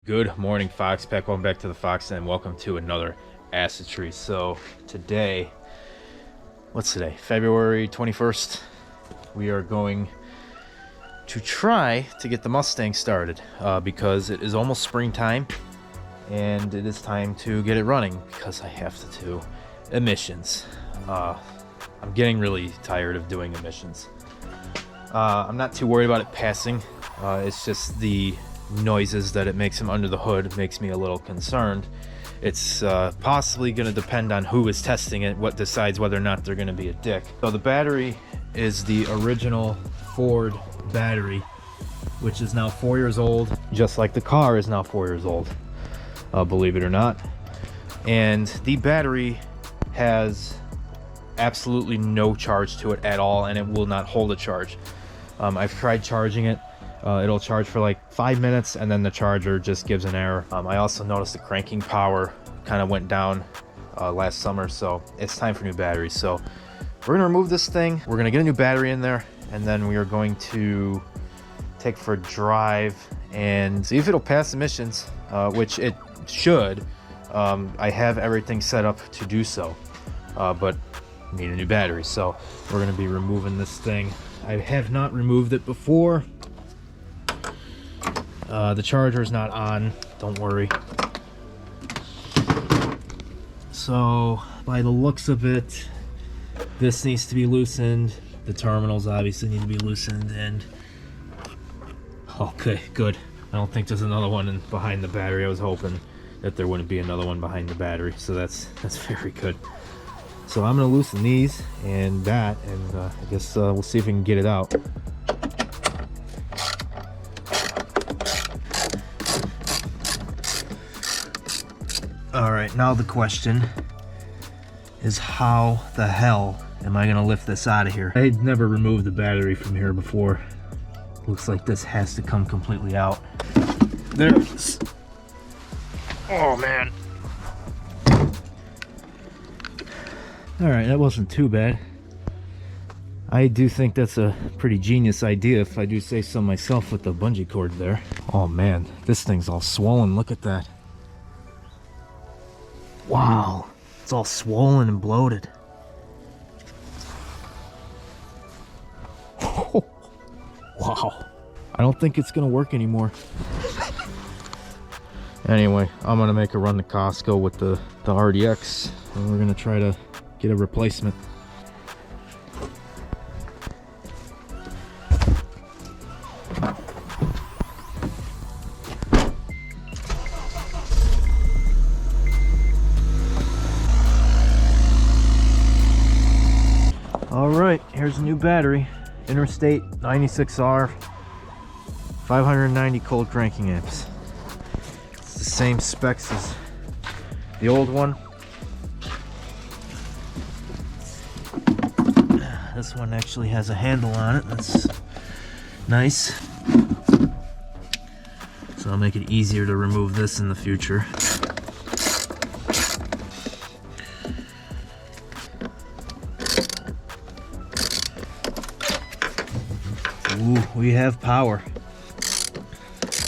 Good morning, Fox Pack. Welcome back to the Fox and welcome to another acid tree. So today, what's today? February 21st. We are going to try to get the Mustang started because it is almost springtime and it is time to get it running because I have to do emissions. I'm getting really tired of doing emissions. I'm not too worried about it passing. It's just the noises that it makes them under the hood makes me a little concerned. It's possibly going to depend on who is testing it, what decides whether or not they're going to be a dick. So the battery is the original Ford battery, which is now 4 years old, just like the car is now 4 years old, believe it or not. And the battery has absolutely no charge to it at all, and it will not hold a charge. I've tried charging it. It'll charge for like 5 minutes and then the charger just gives an error. I also noticed the cranking power kind of went down last summer, so it's time for new batteries. So we're gonna remove this thing, we're gonna get a new battery in there, and then we are going to take for a drive and see if it'll pass emissions, which it should. I have everything set up to do so, but need a new battery. So we're gonna be removing this thing. I have not removed it before. The charger is not on, don't worry. So by the looks of it, this needs to be loosened. The terminals obviously need to be loosened, and okay, good. I don't think there's another one behind the battery. I was hoping that there wouldn't be another one behind the battery, so that's very good. So I'm gonna loosen these and that, and I guess we'll see if we can get it out. All right, now the question is, how the hell am I gonna lift this out of here? I never removed the battery from here before. Looks like this has to come completely out. There it is. Oh man. All right, that wasn't too bad. I do think that's a pretty genius idea, if I do say so myself, with the bungee cord there. Oh man, this thing's all swollen. Look at that. Wow, it's all swollen and bloated. Oh, wow. I don't think it's gonna work anymore. Anyway, I'm gonna make a run to Costco with the RDX, and we're gonna try to get a replacement. All right, here's a new battery. Interstate 96R, 590 cold cranking amps. It's the same specs as the old one. This one actually has a handle on it. That's nice. So I'll make it easier to remove this in the future. Ooh, we have power.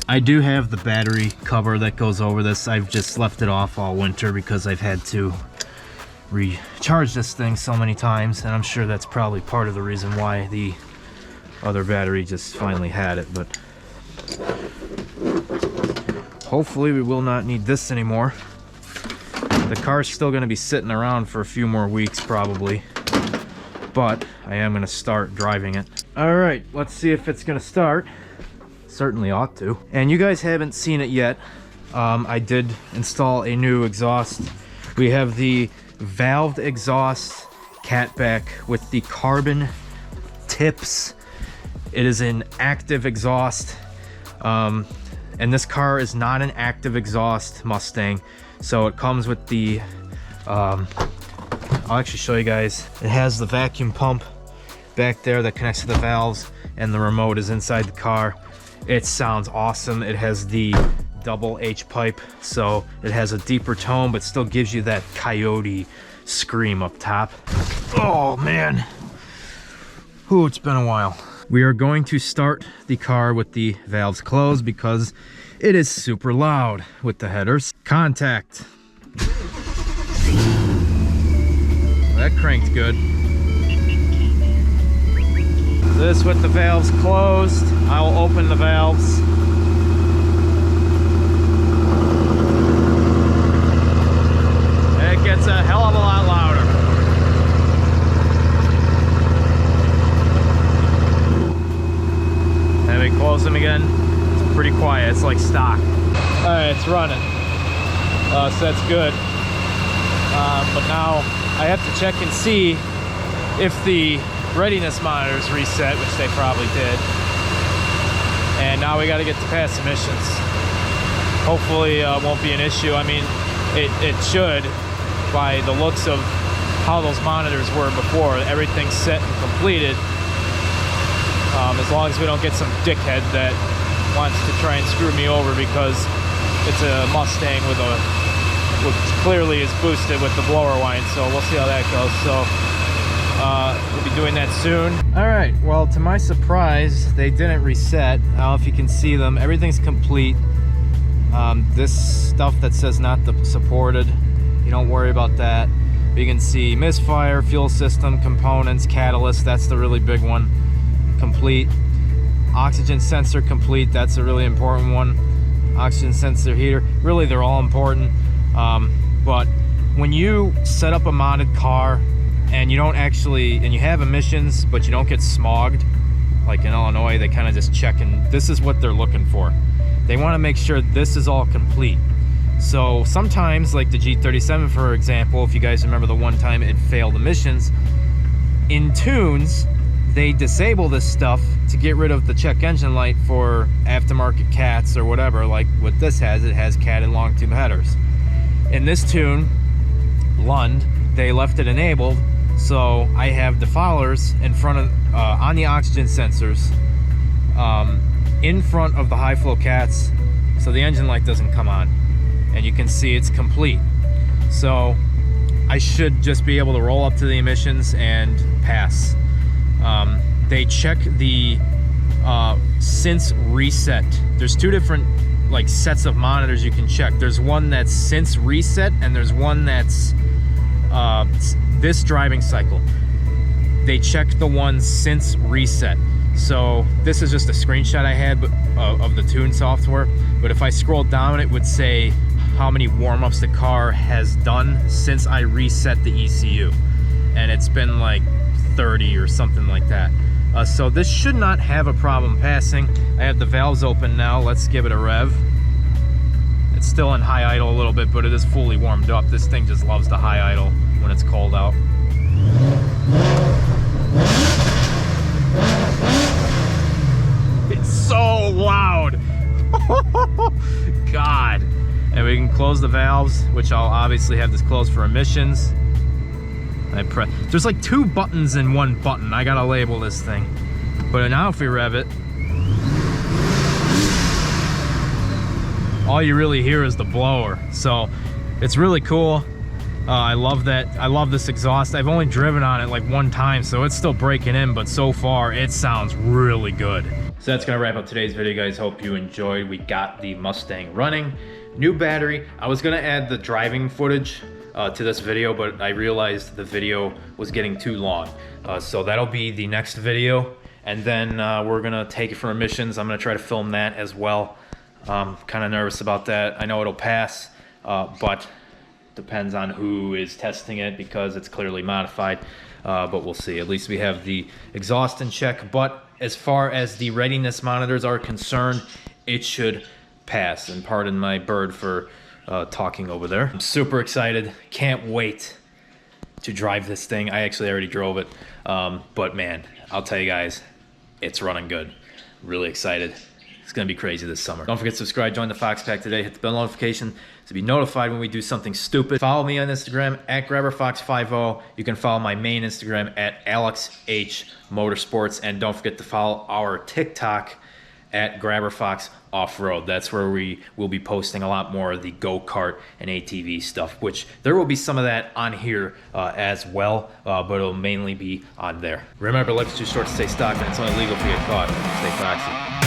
I do have the battery cover that goes over this. I've just left it off all winter because I've had to recharge this thing so many times, and I'm sure that's probably part of the reason why the other battery just finally had it. But hopefully we will not need this anymore. The car's still going to be sitting around for a few more weeks probably, but I am going to start driving it. All right, let's see if it's going to start. Certainly ought to. And you guys haven't seen it yet. I did install a new exhaust. We have the valved exhaust catback with the carbon tips. It is an active exhaust, and this car is not an active exhaust Mustang, so it comes with the I'll actually show you guys. It has the vacuum pump back there that connects to the valves, and the remote is inside the car. It sounds awesome. It has the double H pipe, so it has a deeper tone but still gives you that coyote scream up top. Oh man, ooh, it's been a while. We are going to start the car with the valves closed because it is super loud with the headers. Contact. That cranked good. This with the valves closed. I will open the valves. It gets a hell of a lot louder. And we close them again. It's pretty quiet. It's like stock. All right, it's running. So that's good. But now I have to check and see if the readiness monitors reset, which they probably did. And now we got to get to pass emissions. Hopefully it won't be an issue. I mean, it should, by the looks of how those monitors were before. Everything's set and completed. As long as we don't get some dickhead that wants to try and screw me over because it's a Mustang with which clearly is boosted with the blower line. So we'll see how that goes. So we'll be doing that soon. All right, well, to my surprise, they didn't reset. I don't know if you can see them. Everything's complete. This stuff that says not supported, you don't worry about that. But you can see misfire, fuel system, components, catalyst, that's the really big one, complete. Oxygen sensor complete, that's a really important one. Oxygen sensor heater, really they're all important. But when you set up a modded car and you don't actually, and you have emissions, but you don't get smogged, like in Illinois, they kind of just check, and this is what they're looking for. They want to make sure this is all complete. So sometimes, like the G37, for example, if you guys remember the one time it failed emissions, in tunes, they disable this stuff to get rid of the check engine light for aftermarket cats or whatever. Like what this has, it has cat and long tube headers. In this tune, Lund, they left it enabled, so I have defouglers in front of, on the oxygen sensors, in front of the high flow cats, so the engine light doesn't come on. And you can see it's complete. So I should just be able to roll up to the emissions and pass. They check the since reset. There's two different like sets of monitors you can check. There's one that's since reset, and there's one that's this driving cycle. They check the one since reset. So this is just a screenshot I had of the tune software, but if I scroll down, it would say how many warm-ups the car has done since I reset the ECU, and it's been like 30 or something like that. So this should not have a problem passing. I have the valves open now. Let's give it a rev. It's still in high idle a little bit, but it is fully warmed up. This thing just loves to high idle when it's cold out. It's so loud. God. And we can close the valves, which I'll obviously have this closed for emissions. I press. There's like two buttons in one button. I gotta label this thing. But now if we rev it, all you really hear is the blower. So it's really cool. I love that. I love this exhaust. I've only driven on it like one time, so it's still breaking in, but so far it sounds really good. So that's gonna wrap up today's video, guys. Hope you enjoyed. We got the Mustang running. New battery. I was gonna add the driving footage to this video, but I realized the video was getting too long. So that'll be the next video. And then we're gonna take it for emissions. I'm gonna try to film that as well. Kind of nervous about that. I know it'll pass, but depends on who is testing it because it's clearly modified. But we'll see. At least we have the exhaust in check. But as far as the readiness monitors are concerned, it should pass. And pardon my bird for talking over there. I'm super excited. Can't wait to drive this thing. I actually already drove it. But man, I'll tell you guys, it's running good. Really excited. It's gonna be crazy this summer. Don't forget to subscribe, join the Fox Pack today, hit the bell notification to be notified when we do something stupid. Follow me on Instagram at GrabberFox50. You can follow my main Instagram at AlexH Motorsports, and don't forget to follow our TikTok at Grabber Fox Off-Road. That's where we will be posting a lot more of the go-kart and ATV stuff, which there will be some of that on here as well, but it'll mainly be on there. Remember, life is too short to stay stock, and it's only legal if you get caught. Stay foxy.